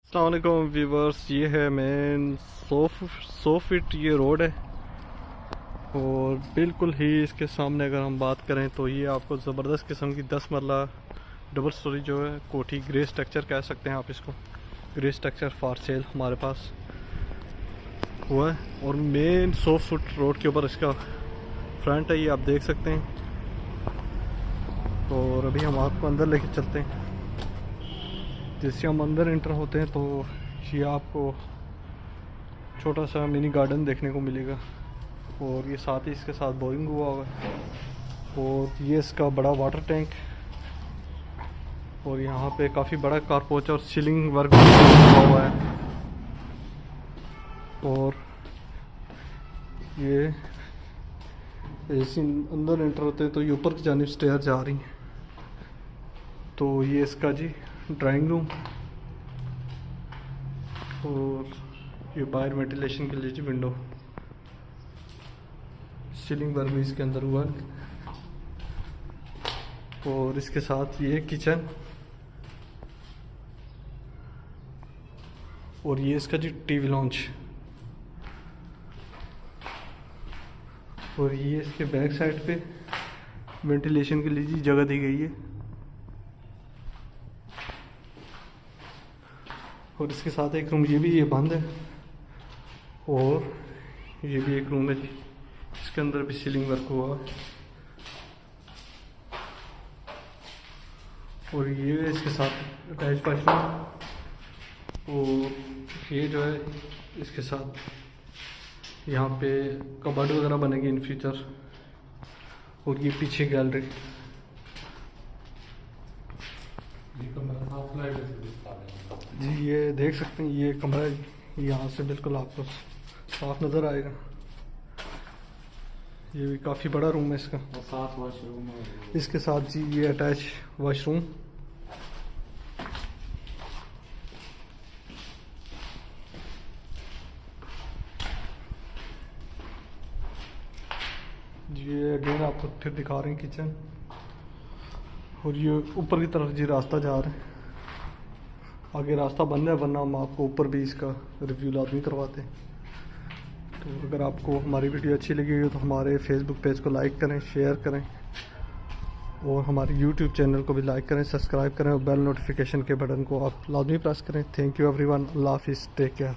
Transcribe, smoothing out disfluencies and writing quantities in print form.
अस्सलाम वालेकुम व्यूवर्स, ये है मेन 100 फीट ये रोड है। और बिल्कुल ही इसके सामने अगर हम बात करें तो ये आपको ज़बरदस्त किस्म की 10 मरला डबल स्टोरी जो है कोठी, ग्रे स्ट्रक्चर कह सकते हैं आप इसको। ग्रे स्ट्रक्चर फॉर सेल हमारे पास हुआ है और मेन 100 फुट रोड के ऊपर इसका फ्रंट है, ये आप देख सकते हैं। और अभी हम आपको अंदर लेके चलते हैं। जैसे हम अंदर एंटर होते हैं तो ये आपको छोटा सा मिनी गार्डन देखने को मिलेगा और ये साथ ही इसके साथ बोरिंग हुआ हुआ है और ये इसका बड़ा वाटर टैंक। और यहाँ पे काफ़ी बड़ा कारपोच और सीलिंग वर्क हुआ हुआ है। और ये ऐसे अंदर एंटर होते हैं तो ये ऊपर की जानिब स्टेयर जा रही हैं। तो ये इसका जी ड्राइंग रूम और ये बाहर वेंटिलेशन के लिए जी विंडो, सीलिंग वर्क भी इसके अंदर हुआ है। और इसके साथ ये किचन और ये इसका जी टीवी लॉन्च। और ये इसके बैक साइड पे वेंटिलेशन के लिए जी जगह दी गई है। और इसके साथ एक रूम ये भी ये बंद है और ये भी एक रूम है जी, इसके अंदर भी सीलिंग वर्क हुआ है। और ये इसके साथ अटैच वाशरूम और ये जो है इसके साथ यहाँ पे कबर्ड वगैरह बनेगी इन फ्यूचर। और ये पीछे गैलरी। जी ये देख सकते हैं, ये कमरा है, यहाँ से बिल्कुल आपको साफ नज़र आएगा। ये भी काफ़ी बड़ा रूम है इसका, साथ वॉशरूम है इसके साथ जी ये अटैच वॉशरूम। ये अगेन आपको फिर दिखा रहे हैं किचन। और ये ऊपर की तरफ जी रास्ता जा रहा है, आगे रास्ता बंद है, वरना हम आपको ऊपर भी इसका रिव्यू लाजमी करवाते हैं। तो अगर आपको हमारी वीडियो अच्छी लगी हो तो हमारे फेसबुक पेज को लाइक करें, शेयर करें और हमारे यूट्यूब चैनल को भी लाइक करें, सब्सक्राइब करें और बेल नोटिफिकेशन के बटन को आप लाजमी प्रेस करें। थैंक यू एवरीवन, अल्लाह हाफिज़, टेक केयर।